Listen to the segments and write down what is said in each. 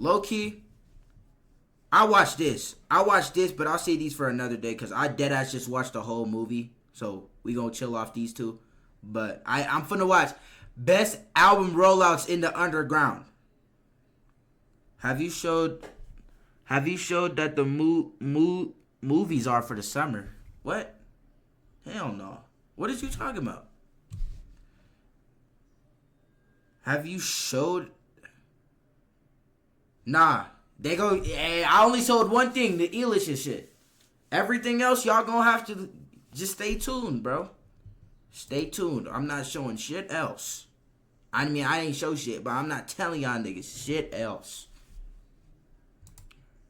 low key, I watched this, but I'll save these for another day because I deadass just watched the whole movie. So we gonna chill off these two. But I'm finna watch best album rollouts in the underground. Have you showed that the movies are for the summer? What? Hell no. What is you talking about? Have you showed? Nah. They go. I only showed one thing, the Eilish shit. Everything else, y'all gonna have to just stay tuned, bro. Stay tuned. I'm not showing shit else. I mean, I ain't show shit, but I'm not telling y'all niggas shit else.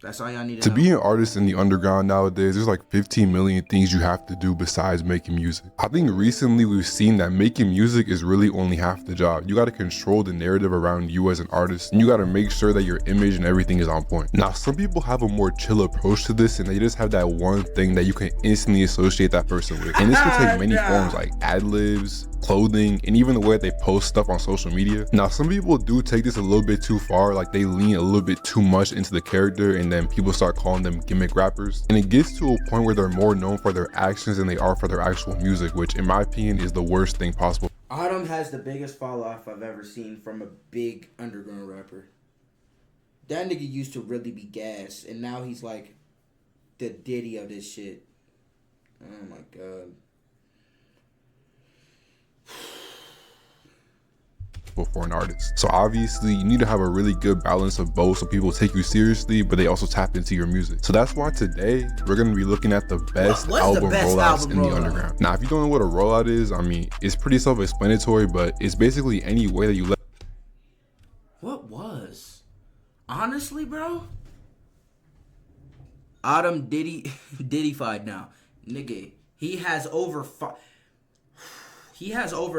That's all y'all need to know. To be an artist in the underground nowadays, there's like 15 million things you have to do besides making music. I think recently we've seen that making music is really only half the job. You gotta control the narrative around you as an artist, and you gotta make sure that your image and everything is on point. Now, some people have a more chill approach to this, and they just have that one thing that you can instantly associate that person with. And this can take many forms, like ad-libs, clothing, and even the way they post stuff on social media. Now, some people do take this a little bit too far, like they lean a little bit too much into the character, and then people start calling them gimmick rappers. And it gets to a point where they're more known for their actions than they are for their actual music, which in my opinion is the worst thing possible. Autumn has the biggest fall off I've ever seen from a big underground rapper. That nigga used to really be gas, and now he's like the Diddy of this shit. Oh my god. For an artist. So obviously you need to have a really good balance of both so people take you seriously, but they also tap into your music. So that's why today we're going to be looking at the best album rollouts in the underground. Now, if you don't know what a rollout is, I mean, it's pretty self-explanatory, but it's basically any way that you let. What was? Honestly, bro? Autumn Diddy-fied now. Nigga, he has over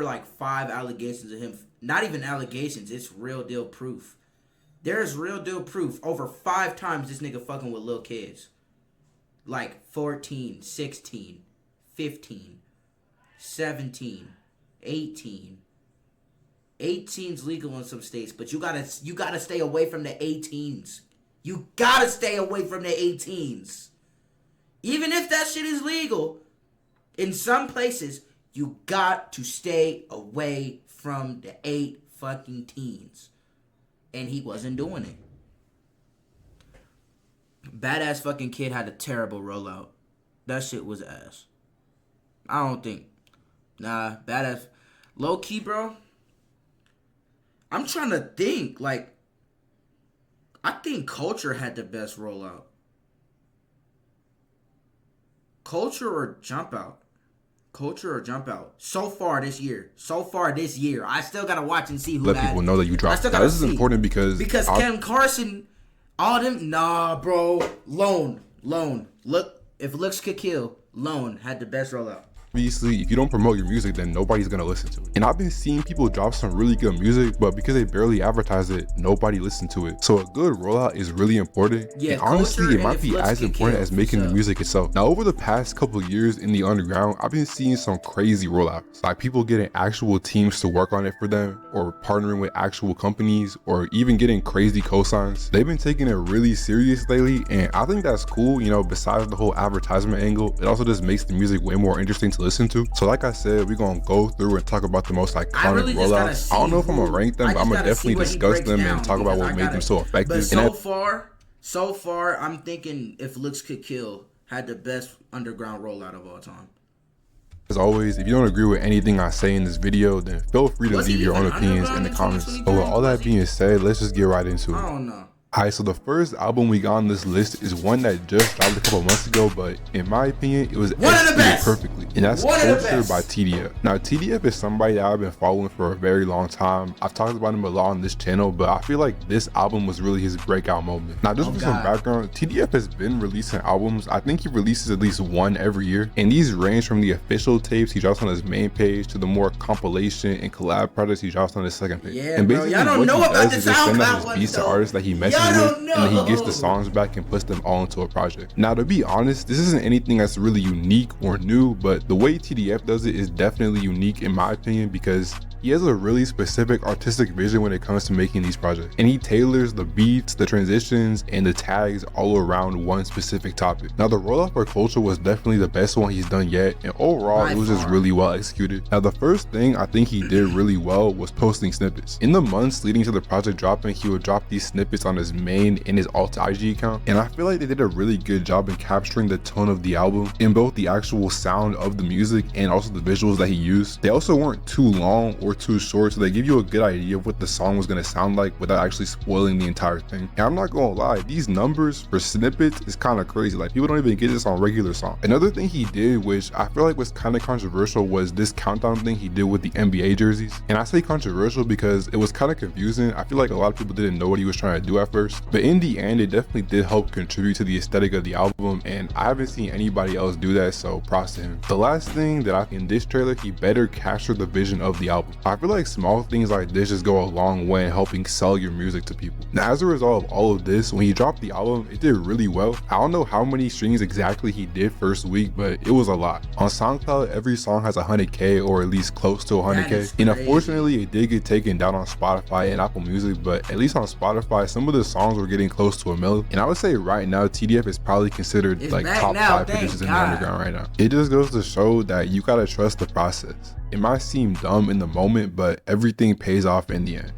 like 5 allegations of him. Not even allegations, it's real deal proof. There's real deal proof. Over 5 times this nigga fucking with little kids. Like 14, 16, 15, 17, 18. 18's legal in some states, but you gotta stay away from the 18s. You gotta stay away from the 18s. Even if that shit is legal, in some places, you got to stay away from the 8 fucking teens. And he wasn't doing it. Badass fucking Kid had a terrible rollout. That shit was ass. I don't think. Nah, Badass. Low key, bro. I'm trying to think. Like, I think Culture had the best rollout. Culture or Jump Out? Culture or Jump Out? So far this year. I still gotta watch and see who let people know that you dropped. Now, this is important because Ken Carson, all them, nah, bro. Lone. Look, if looks could kill, Lone had the best rollout. Obviously, if you don't promote your music, then nobody's gonna listen to it. And I've been seeing people drop some really good music, but because they barely advertise it, nobody listened to it. So a good rollout is really important. Yeah, and honestly, it might be as important as making the music itself. Now, over the past couple of years in the underground, I've been seeing some crazy rollouts. Like people getting actual teams to work on it for them, or partnering with actual companies, or even getting crazy cosigns. They've been taking it really serious lately, and I think that's cool. You know, besides the whole advertisement angle, it also just makes the music way more interesting to listen to. So like I said, we're gonna go through and talk about the most iconic rollouts. I don't know if I'm gonna rank them, but I'm gonna definitely discuss them and talk about what made them so effective. But so far, I'm thinking If Looks Could Kill had the best underground rollout of all time. As always, if you don't agree with anything I say in this video, then feel free to leave your own opinions in the comments. But with all that being said, let's just get right into it. I don't know. Alright, so the first album we got on this list is one that just dropped a couple months ago, but in my opinion, it was executed perfectly, and that's Culture by TDF. Now, TDF is somebody that I've been following for a very long time. I've talked about him a lot on this channel, but I feel like this album was really his breakout moment. Now, just for some background, TDF has been releasing albums. I think he releases at least one every year, and these range from the official tapes he drops on his main page to the more compilation and collab projects he drops on his second page. Yeah, and basically, bro, y'all don't know about this send out his beats to artists that he messes with, and then he gets the songs back and puts them all into a project. Now, to be honest, this isn't anything that's really unique or new, but the way TDF does it is definitely unique in my opinion because he has a really specific artistic vision when it comes to making these projects, and he tailors the beats, the transitions, and the tags all around one specific topic. Now the rollout for Culture was definitely the best one he's done yet, and overall it was just really well executed. Now the first thing I think he did really well was posting snippets. In the months leading to the project dropping, he would drop these snippets on his main and his alt IG account, and I feel like they did a really good job in capturing the tone of the album in both the actual sound of the music and also the visuals that he used. They also weren't too long or too short, so they give you a good idea of what the song was going to sound like without actually spoiling the entire thing. And I'm not gonna lie, these numbers for snippets is kind of crazy. Like, people don't even get this on regular songs. Another thing he did, which I feel like was kind of controversial, was this countdown thing he did with the NBA jerseys. And I say controversial because it was kind of confusing. I feel like a lot of people didn't know what he was trying to do at first, but in the end it definitely did help contribute to the aesthetic of the album, and I haven't seen anybody else do that, so props to him. The last thing that in this trailer, he better capture the vision of the album. I feel like small things like this just go a long way in helping sell your music to people. Now as a result of all of this, when he dropped the album, it did really well. I don't know how many streams exactly he did first week, but it was a lot. On SoundCloud, every song has 100k or at least close to 100k, and unfortunately it did get taken down on Spotify and Apple Music, but at least on Spotify some of the songs were getting close to a million. And I would say right now TDF is probably considered like top 5 producers in the underground right now. It just goes to show that you gotta trust the process. It might seem dumb in the moment, but everything pays off in the end.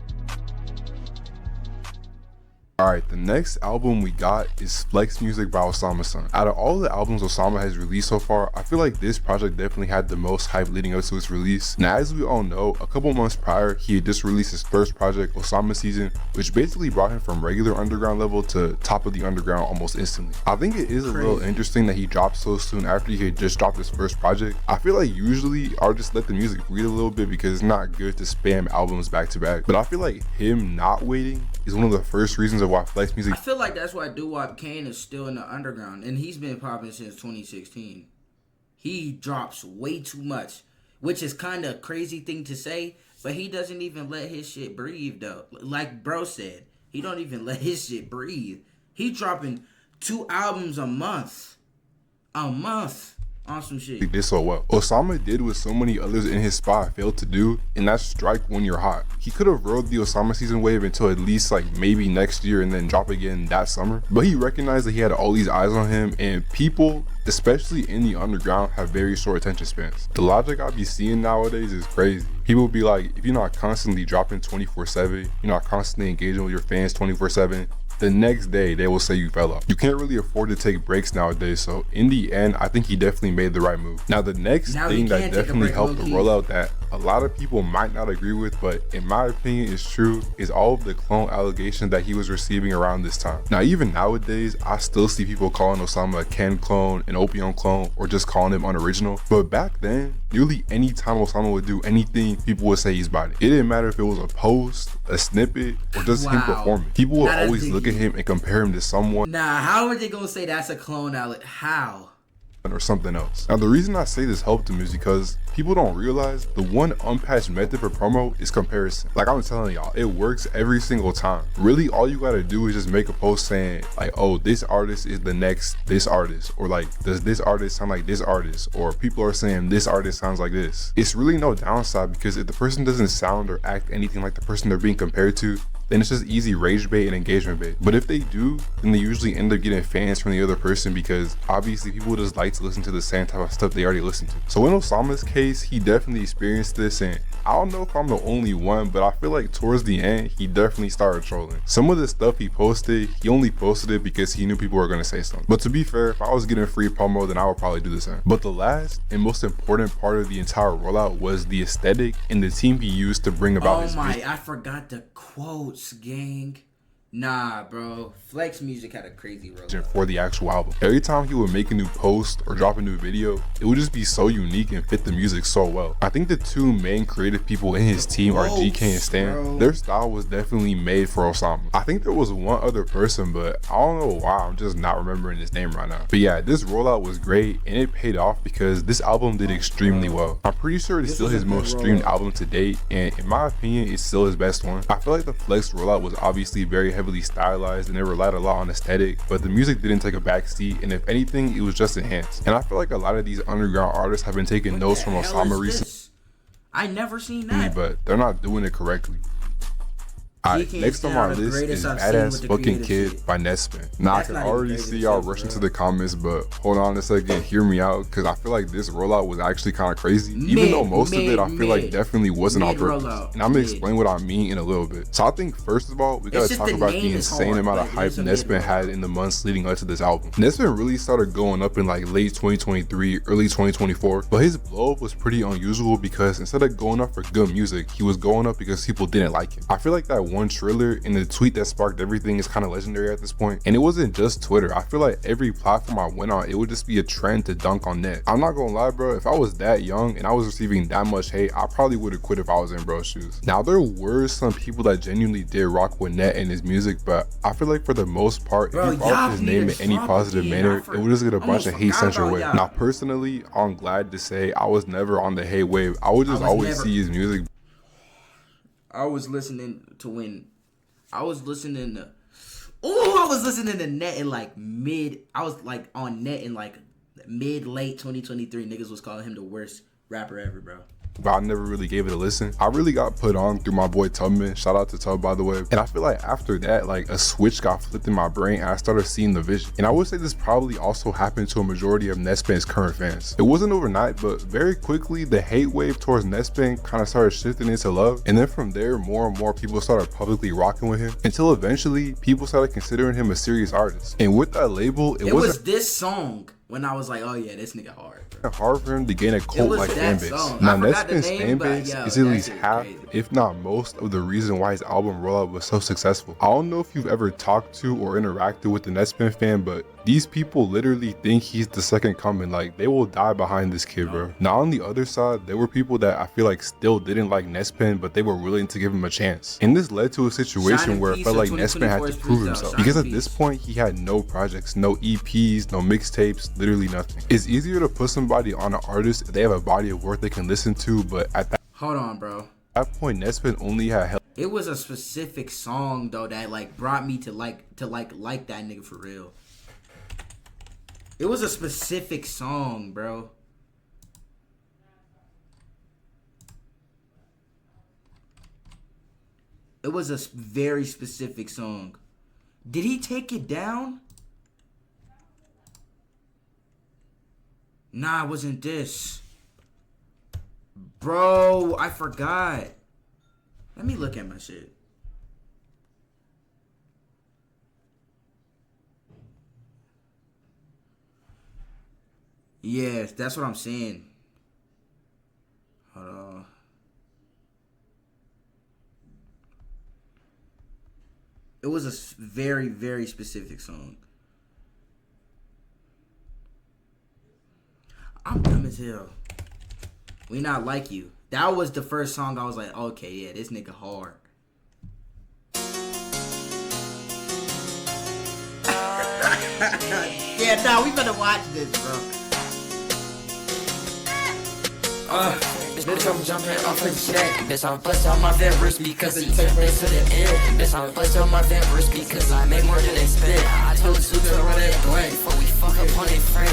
Alright, the next album we got is Flex Music by Osama Sun. Out of all the albums Osama has released so far, I feel like this project definitely had the most hype leading up to its release. Now as we all know, a couple months prior, he had just released his first project, Osama Season, which basically brought him from regular underground level to top of the underground almost instantly. I think it is a little interesting that he dropped so soon after he had just dropped his first project. I feel like usually I'll just let the music breathe a little bit because it's not good to spam albums back to back, but I feel like him not waiting is one of the first reasons of why Flex Music. I feel like that's why Doo-Wop Kane is still in the underground, and he's been popping since 2016. He drops way too much, which is kind of a crazy thing to say, but he doesn't even let his shit breathe though. Like bro said, he don't even let his shit breathe. He dropping 2 albums a month. On some shit. He did so well. Osama did what so many others in his spot failed to do, and that's strike when you're hot. He could have rode the Osama Season wave until at least like maybe next year and then drop again that summer, but he recognized that he had all these eyes on him, and people, especially in the underground, have very short attention spans. The logic I be seeing nowadays is crazy. People be like, if you're not constantly dropping 24/7, you're not constantly engaging with your fans 24/7, the next day they will say you fell off. You can't really afford to take breaks nowadays, so in the end I think he definitely made the right move. Now the next thing that definitely helped the rollout that a lot of people might not agree with, but in my opinion is true, is all of the clone allegations that he was receiving around this time. Now even nowadays I still see people calling Osama a Ken clone, an Opium clone, or just calling him unoriginal, but back then nearly any time Osama would do anything, people would say he's about it. It didn't matter if it was a post, a snippet, or just him performing. People would always look at him and compare him to someone. Nah, how are they gonna say that's a clone, Alec? How? Or something else. Now the reason I say this helped him is because people don't realize the one unpatched method for promo is comparison. Like I'm telling y'all, it works every single time. Really all you gotta do is just make a post saying like, oh, this artist is the next this artist, or like, does this artist sound like this artist, or people are saying this artist sounds like this. It's really no downside because if the person doesn't sound or act anything like the person they're being compared to, then it's just easy rage bait and engagement bait. But if they do, then they usually end up getting fans from the other person because obviously people just like to listen to the same type of stuff they already listen to. So in Osama's case, he definitely experienced this, and I don't know if I'm the only one, but I feel like towards the end, he definitely started trolling. Some of the stuff he posted, he only posted it because he knew people were gonna say something. But to be fair, if I was getting free promo, then I would probably do the same. But the last and most important part of the entire rollout was the aesthetic and the team he used to bring about his music. I forgot the quotes, gang. Nah, bro. Flex Music had a crazy rollout for the actual album. Every time he would make a new post or drop a new video, it would just be so unique and fit the music so well. I think the two main creative people in his team are GK and Stan. Bro. Their style was definitely made for Osama. I think there was one other person, but I don't know why. I'm just not remembering his name right now. But yeah, this rollout was great and it paid off because this album did extremely well. I'm pretty sure it's still his most streamed album to date, and in my opinion, it's still his best one. I feel like the Flex rollout was obviously very heavily stylized and it relied a lot on aesthetic, but the music didn't take a backseat, and if anything, it was just enhanced. And I feel like a lot of these underground artists have been taking notes from Osama recently. I never seen that. But they're not doing it correctly. Alright, next on my list is Badass Fucking Kid by Nespin. Now I can already see y'all rushing to the comments, but hold on a second, hear me out, because I feel like this rollout was actually kind of crazy. Even though most of it I feel like definitely wasn't on purpose. And I'm gonna explain what I mean in a little bit. So I think first of all, we gotta talk about the insane amount of hype Nespin had in the months leading up to this album. Nespin really started going up in like late 2023, early 2024, but his blow up was pretty unusual because instead of going up for good music, he was going up because people didn't like him. I feel like that one Triller and the tweet that sparked everything is kind of legendary at this point. And it wasn't just Twitter. I feel like every platform I went on, it would just be a trend to dunk on Net. I'm not gonna lie, bro, if I was that young and I was receiving that much hate, I probably would have quit if I was in bro's shoes. Now there were some people that genuinely did rock with Net and his music, but I feel like for the most part, if you brought his name in any positive manner, it would just get a bunch of hate sent your way. Now personally, I'm glad to say I was never on the hate wave. I would just always see his music. I was listening to Net in like I was like on Net in like late 2023. Niggas was calling him the worst rapper ever, bro. But I never really gave it a listen. I really got put on through my boy Tubman. Shout out to Tub, by the way. And I feel like after that, like a switch got flipped in my brain and I started seeing the vision. And I would say this probably also happened to a majority of Nespin's current fans. It wasn't overnight, but very quickly the hate wave towards Nespin kind of started shifting into love. And then from there, more and more people started publicly rocking with him until eventually people started considering him a serious artist. And with that label, it was this song when I was like, oh yeah, this nigga hard. Hard for him to gain a cult-like fanbase. Now Nespin's fanbase is at least half, if not most, of the reason why his album Rollout was so successful. I don't know if you've ever talked to or interacted with the Nespin fan, but these people literally think he's the second coming. Like, they will die behind this kid, bro. Now on the other side, there were people that I feel like still didn't like Nespin, but they were willing to give him a chance. And this led to a situation where it felt like Nespin had to prove himself, because at this point he had no projects, no EPs, no mixtapes, literally nothing. It's easier to put somebody on an artist if they have a body of work they can listen to, but at that that point Nespin only had it was a specific song though that like brought me to like that nigga for real. It was a specific song, bro. It was a very specific song. Did he take it down? Nah, it wasn't this. Bro, I forgot. Let me look at my shit. Yes, that's what I'm saying. Hold on. It was a very, very specific song. I'm dumb as hell. We Not Like You. That was the first song I was like, okay, yeah, this nigga hard. Yeah, nah, we better watch this, bro. Bitch, I'm jumping off a jet. Bitch, I'm bust on my vet wrist because it takes place to the end. Bitch, I'm bust on my vet wrist because I make more than they spend. I told Sue to run it blank before we fuck up on their friends.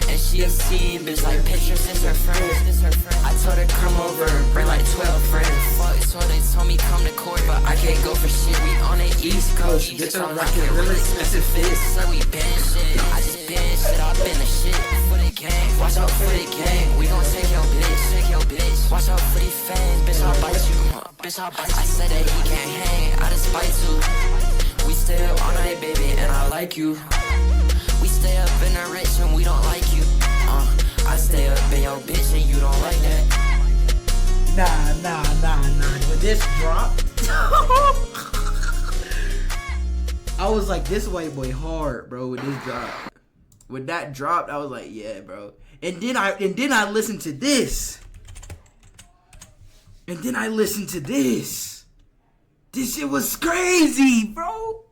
And she a scene, bitch, like pictures since her friends. I told her come over, bring like 12 friends. Fuck, so they told me come to court, but I can't go for shit. We on the East Coast, bitch, I'm rocking real expensive fits. So we been shit, I just been shit, I've been the shit. For the gang, watch out for the gang. We gon' take your bitch, watch out for the fans, bitch, I'll bite you. Bitch, I'll bite you. I said that he can't hang, I just bite too. We stay up all night, baby, and I like you. We stay up in the rich and we don't like you. I stay up in your bitch and you don't like that. Nah. When this dropped, I was like, this white boy hard, bro. When this dropped, when that dropped, I was like, yeah, bro. And then I listened to this. This shit was crazy, bro.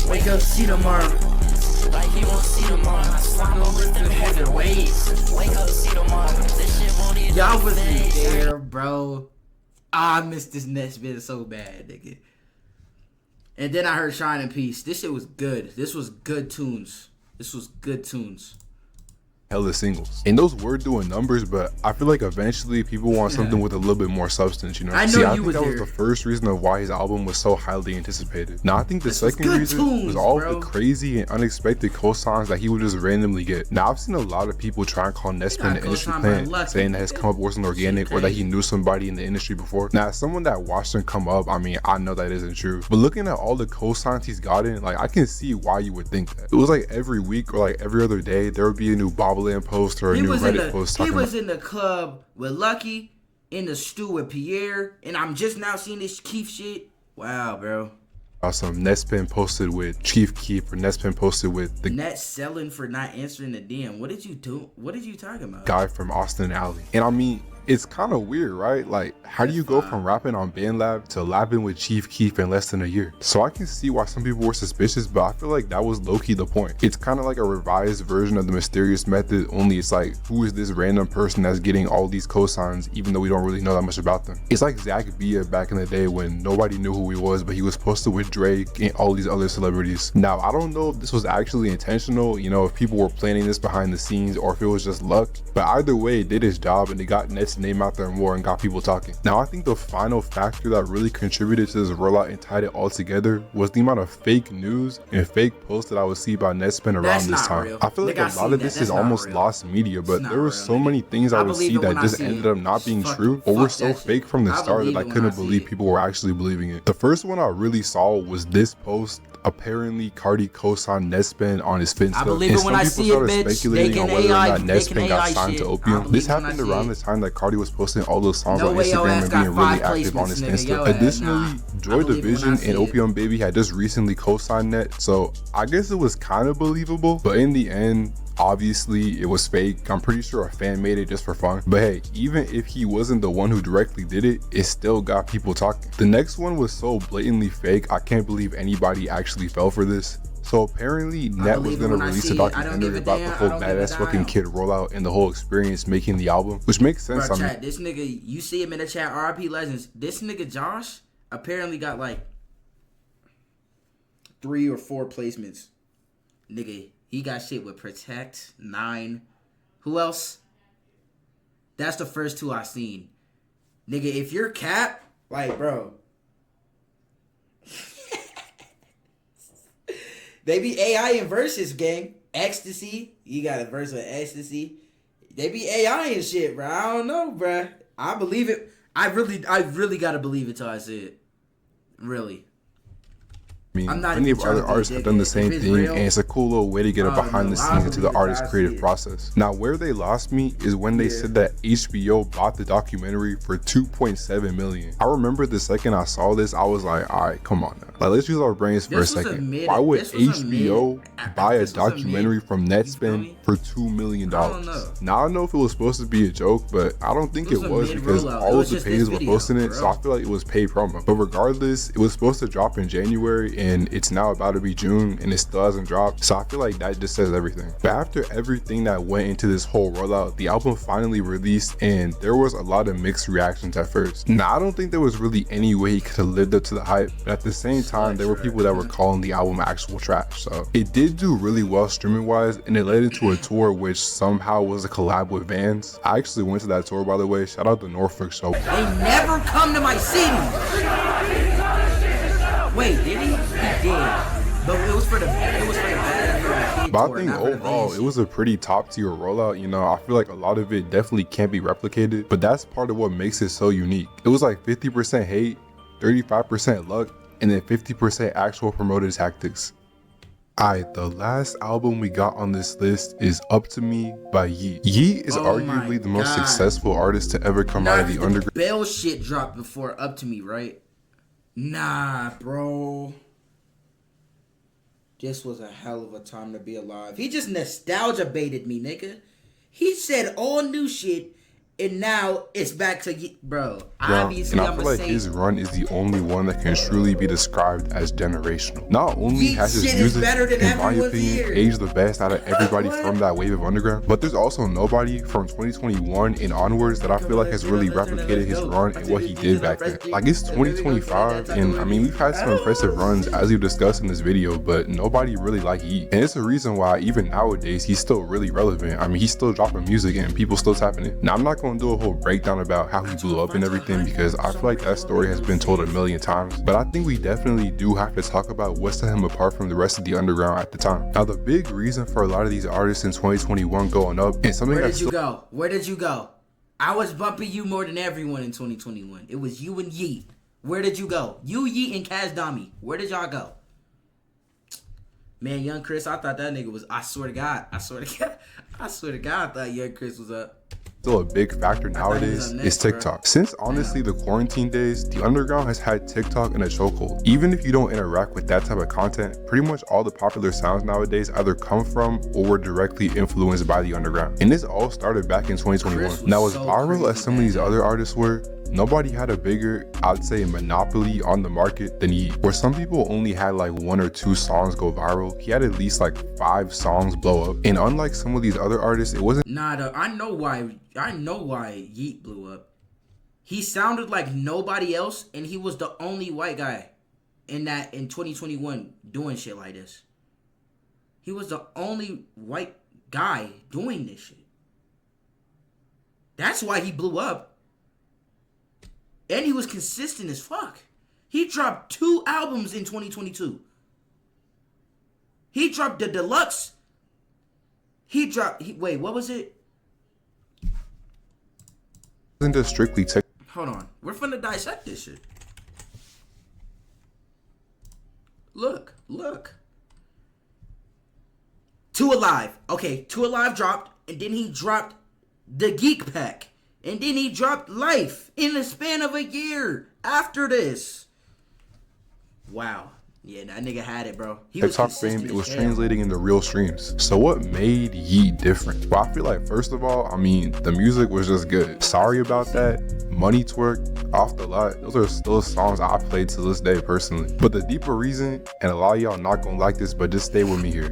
Wake up, see tomorrow. Like he won't see tomorrow. Slime on with them heavyweights. Wake up, see tomorrow. This shit won't even Y'all wasn't there, bro. I missed this next bit so bad, nigga. And then I heard Shine in Peace. This shit was good. This was good tunes. Hella singles, and those were doing numbers, but I feel like eventually people want something with a little bit more substance, you know. I think that was the first reason of why his album was so highly anticipated. Now I think the second reason was all the crazy and unexpected co-signs that he would just randomly get. Now I've seen a lot of people try and call Nespin the industry plant, saying that his come up wasn't organic or that he knew somebody in the industry before. Now as someone that watched him come up, I mean, I know that isn't true, but looking at all the co-signs he's gotten, like I can see why you would think that. It was like every week or like every other day there would be a new Bobblehead post or a new Reddit post. He was in the club with Lucky, in the stew with Pierre, and I'm just now seeing this Keith shit. Wow, bro. Some Nespin posted with Chief Keef, or Nespin posted with the net selling for not answering the DM. What did you do? What did you talking about? Guy from Austin Alley. And I mean, it's kind of weird, right? Like, how do you go from rapping on BandLab to lapping with Chief Keef in less than a year? So I can see why some people were suspicious, but I feel like that was low-key the point. It's kind of like a revised version of the Mysterious Method, only it's like, who is this random person that's getting all these cosigns even though we don't really know that much about them? It's like Zach Villa back in the day when nobody knew who he was, but he was posted with Drake and all these other celebrities. Now, I don't know if this was actually intentional, you know, if people were planning this behind the scenes or if it was just luck, but either way, it did his job and it got Net's name out there more and got people talking. Now I think the final factor that really contributed to this rollout and tied it all together was the amount of fake news and fake posts that I would see about Nespin around this time. Real. I feel like a lot of this is almost lost media, but there were so many things I would see that just ended up not being true or were so fake from the start that I couldn't believe people were actually believing it. The first one I really saw was this post. Apparently Cardi co-signed Nespin on his Finsta. I believe it when I see it, bitch. Speculating on whether or not Nespin got signed to Opium. This happened around the time that Cardi was posting all those songs on Instagram and being really active on his Insta. Additionally, Joy Division and Opium Baby had just recently co-signed Net, so I guess it was kind of believable, but in the end, obviously it was fake. I'm pretty sure a fan made it just for fun, but hey, even if he wasn't the one who directly did it, it still got people talking. The next one was so blatantly fake, I can't believe anybody actually fell for this. So apparently Net was gonna release a documentary about the whole Badass Fucking Kid rollout and the whole experience making the album, which makes sense. Bro, chat, this nigga, you see him in the chat, RIP Legends. This nigga Josh apparently got like 3 or 4 placements. Nigga, he got shit with Protect, 9. Who else? That's the first 2 I seen. Nigga, if you're Cap, like, bro. They be AI in verses, gang. Ecstasy. You got a verse with Ecstasy. They be AI and shit, bro. I don't know, bro. I believe it. I really gotta believe it till I see it. Really. I mean, many of other artists have done the same thing, and it's a cool little way to get a behind the scenes into the artist's creative process. Now, where they lost me is when they said that HBO bought the documentary for $2.7 million. I remember the second I saw this, I was like, all right, come on now. Like, let's use our brains for a second. Why would HBO buy a documentary from Netspin for $2 million? Now, I don't know if it was supposed to be a joke, but I don't think it was because all of the pages were posting it, so I feel like it was paid promo. But regardless, it was supposed to drop in January, and it's now about to be June and it still hasn't dropped, so I feel like that just says everything. But after everything that went into this whole rollout, the album finally released and there was a lot of mixed reactions at first. Now I don't think there was really any way he could have lived up to the hype, but at the same time there were people that were calling the album actual trash. So it did do really well streaming wise, and it led into a tour which somehow was a collab with Vans. I actually went to that tour, by the way. Shout out the Norfolk show. They never come to my city. Wait, did he? He did. But it was for the bad. But I think overall, it was a pretty top tier rollout. You know, I feel like a lot of it definitely can't be replicated, but that's part of what makes it so unique. It was like 50% hate, 35% luck, and then 50% actual promoted tactics. Alright, the last album we got on this list is Up To Me by Yeat. Yeat is arguably the most successful artist to ever come out of the underground. Bell shit dropped before Up To Me, right? Nah, bro. This was a hell of a time to be alive. He just nostalgia baited me, nigga. He said all new shit And now it's back to bro. Yeah, Obviously, and I I'm feel gonna like say his run is the only one that can truly be described as generational. Not only Yeet has his shit is music, better than in my everyone's opinion, ear. aged the best out of everybody What? from that wave of underground, but there's also nobody from 2021 and onwards that I feel like has really replicated his run and what he did back then. Like, it's 2025, and I mean, we've had some impressive runs as we've discussed in this video, but nobody really like Yeet. And it's a reason why even nowadays he's still really relevant. I mean, he's still dropping music and people still tapping it. Now, I'm not gonna do a whole breakdown about how he blew up and everything because I feel like that story has been told a million times, but I think we definitely do have to talk about what set him apart from the rest of the underground at the time. Now, the big reason for a lot of these artists in 2021 going up and something where that's did you go? Where did you go? I was bumping you more than everyone in 2021. It was you and Yeet. Where did you go? You, Yeet, and Kaz Dami. Where did y'all go? Man, Young Chris, I thought that nigga was. I swear to God, I thought Young Chris was up. still a big factor nowadays is TikTok. Since honestly the quarantine days, the underground has had TikTok in a chokehold. Even if you don't interact with that type of content, pretty much all the popular sounds nowadays either come from or were directly influenced by the underground. And this all started back in 2021. Now, as viral as some of these other artists were, nobody had a bigger, I'd say, monopoly on the market than Yeet. Where some people only had like 1 or 2 songs go viral, he had at least like 5 songs blow up. And unlike some of these other artists, it wasn't. I know why Yeet blew up. He sounded like nobody else, and he was the only white guy in 2021 doing shit like this. He was the only white guy doing this shit. That's why he blew up. And he was consistent as fuck. He dropped 2 albums in 2022. He dropped the deluxe. Wait, what was it? Wasn't just strictly tech. Hold on. We're finna dissect this shit. Look. 2 Alive. Okay, 2 Alive dropped, and then he dropped the Geek Pack. And then he dropped Life in the span of a year after this. Wow. Yeah, that nigga had it, bro. TikTok fame, it was translating into real streams. So what made Yeet different? Well, I feel like, first of all, I mean, the music was just good. Sorry About That, Money Twerk, Off the Lot, those are still songs I played to this day personally. But the deeper reason, and a lot of y'all not gonna like this, but just stay with me here.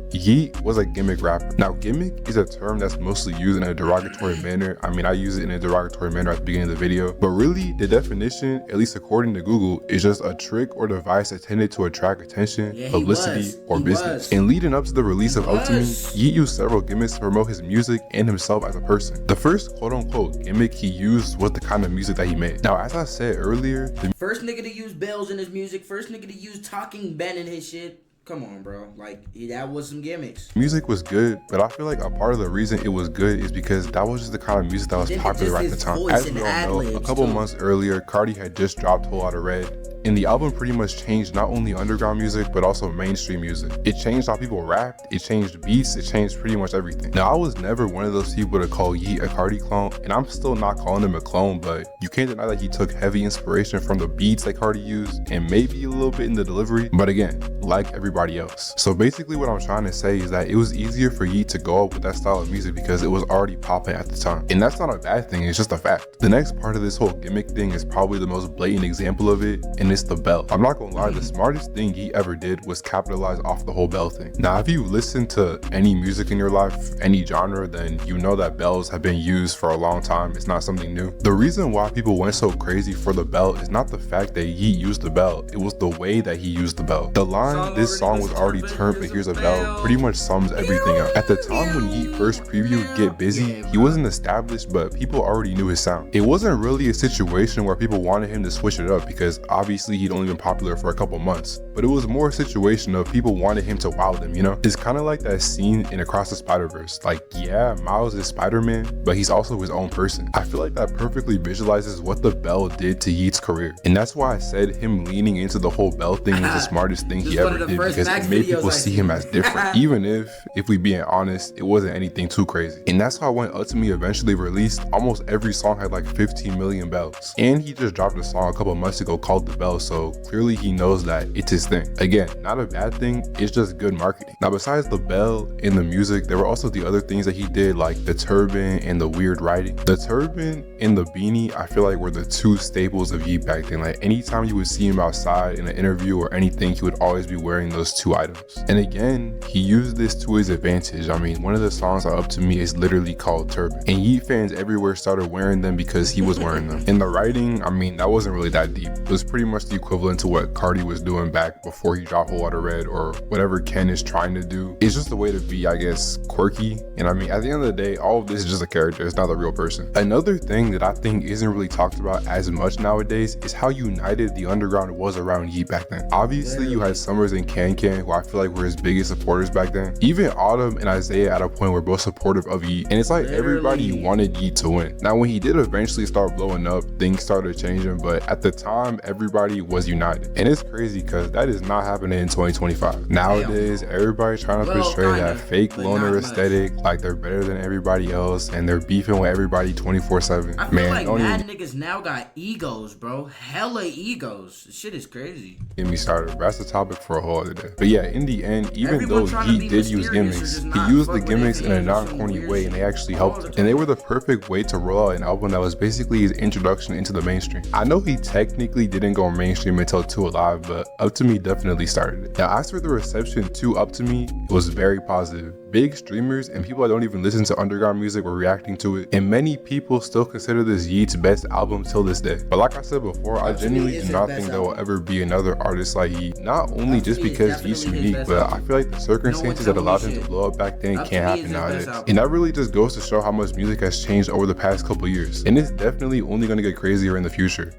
Yeet was a gimmick rapper. Now, gimmick is a term that's mostly used in a derogatory manner. I mean, I use it in a derogatory manner at the beginning of the video, but really the definition, at least according to Google, is just a trick or device intended to attract attention, publicity, or business. And leading up to the release of Ultimate, Yeet used several gimmicks to promote his music and himself as a person. The first quote-unquote gimmick he used was the kind of music that he made. Now, as I said earlier, the first nigga to use bells in his music, first nigga to use talking Ben in his shit. Come on, bro. Like, that was some gimmicks. Music was good, but I feel like a part of the reason it was good is because that was just the kind of music that was popular at the time. As we all know, a couple months earlier, Cardi had just dropped Whole Lotta Red. And the album pretty much changed not only underground music, but also mainstream music. It changed how people rapped, it changed beats, it changed pretty much everything. Now, I was never one of those people to call Yeet a Cardi clone, and I'm still not calling him a clone, but you can't deny that he took heavy inspiration from the beats that Cardi used, and maybe a little bit in the delivery, but again, like everybody else. So basically what I'm trying to say is that it was easier for Yeet to go up with that style of music because it was already popping at the time. And that's not a bad thing, it's just a fact. The next part of this whole gimmick thing is probably the most blatant example of it, and it's the bell. I'm not gonna lie, the smartest thing he ever did was capitalize off the whole bell thing. Now, if you listen to any music in your life, any genre, then you know that bells have been used for a long time. It's not something new. The reason why people went so crazy for the bell is not the fact that Yeet used the bell, it was the way that he used the bell. The line, "This song was already turned, but here's a bell," pretty much sums everything up. At the time when Yeet first previewed Get Busy, he wasn't established, but people already knew his sound. It wasn't really a situation where people wanted him to switch it up because obviously he'd only been popular for a couple months, but it was more a situation of people wanted him to wow them, you know? It's kind of like that scene in Across the Spider-Verse. Like, yeah, Miles is Spider-Man, but he's also his own person. I feel like that perfectly visualizes what the bell did to Yeet's career. And that's why I said him leaning into the whole bell thing was the smartest thing he ever did, because it made people see him as different. Even if we being honest, it wasn't anything too crazy. And that's why when Ultimate eventually released, almost every song had like 15 million bells. And he just dropped a song a couple months ago called The Bell Bell, so clearly he knows that it's his thing. Again, not a bad thing, it's just good marketing. Now besides the bell and the music, there were also the other things that he did, like the turban and the weird writing. The turban and the beanie, I feel like were the two staples of Yeet back then. Like anytime you would see him outside in an interview or anything, he would always be wearing those two items. And again, he used this to his advantage. I mean, one of the songs on Up To Me is literally called Turban, and Yeet fans everywhere started wearing them because he was wearing them. And the writing, I mean, that wasn't really that deep. It was pretty much the equivalent to what Cardi was doing back before he dropped Whole Lotta Red, or whatever Ken is trying to do. It's just a way to be, I guess, quirky. And I mean, at the end of the day, all of this is just a character. It's not a real person. Another thing that I think isn't really talked about as much nowadays is how united the underground was around Yeet back then. Obviously, you had Summers and Can, who I feel like were his biggest supporters back then. Even Autumn and Isaiah at a point were both supportive of Yeet. And it's like everybody wanted Yeet to win. Now, when he did eventually start blowing up, things started changing, but at the time, everybody was united. And it's crazy because that is not happening in 2025. Nowadays, everybody's trying to portray that fake loner aesthetic, like they're better than everybody else, and they're beefing with everybody 24/7. I feel like mad niggas now got egos, bro. Hella egos. This shit is crazy. Get me started. That's the topic for a whole other day. But yeah, in the end, even though he did use gimmicks, he used the gimmicks in a non-corny way, and they actually helped him. And they were the perfect way to roll out an album that was basically his introduction into the mainstream. I know he technically didn't go mainstream until 2 Alive, but Up To Me definitely started it. Now, as for the reception to Up To Me, it was very positive. Big streamers and people that don't even listen to underground music were reacting to it, and many people still consider this Yeet's best album till this day. But like I said before, I genuinely do not think there will ever be another artist like Yeet. Not only just because Yeet's unique, but I feel like the circumstances that allowed him to blow up back then can't happen nowadays. And that really just goes to show how much music has changed over the past couple years, and it's definitely only going to get crazier in the future.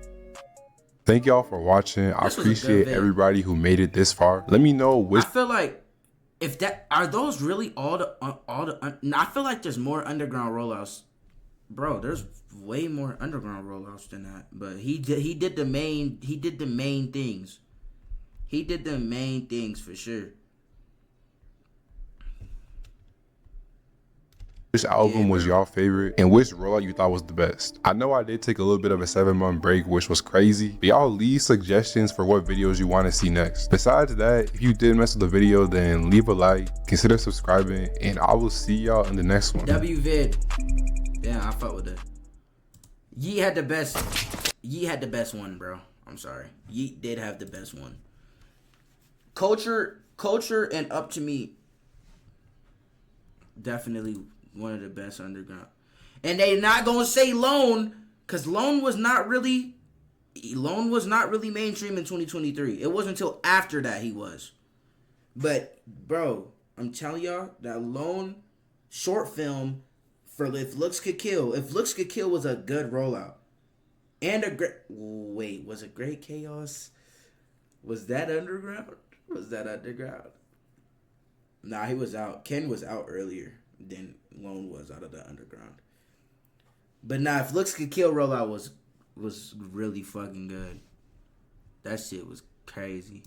Thank y'all for watching. I appreciate everybody who made it this far. Let me know which. I feel like if that are those really all the I feel like there's more underground rollouts, bro. There's way more underground rollouts than that. But he did the main things. He did the main things for sure. Which album was y'all favorite, and which rollout you thought was the best? I know I did take a little bit of a 7-month break, which was crazy, but y'all leave suggestions for what videos you want to see next. Besides that, if you did mess with the video, then leave a like, consider subscribing, and I will see y'all in the next one. WVid. Yeah, I fuck with it. Yeet had the best one, bro. I'm sorry. Yeet did have the best one. Culture and Up To Me, definitely one of the best underground. And they not gonna say Lone, cause Lone was not really mainstream in 2023. It wasn't until after that he was. But bro, I'm telling y'all that Lone short film for If Looks Could Kill. If Looks Could Kill was a good rollout. And a great was it Great Chaos? Was that underground? Nah, he was out. Ken was out earlier than Lone was out of the underground. But nah, If Looks Could Kill rollout was really fucking good. That shit was crazy.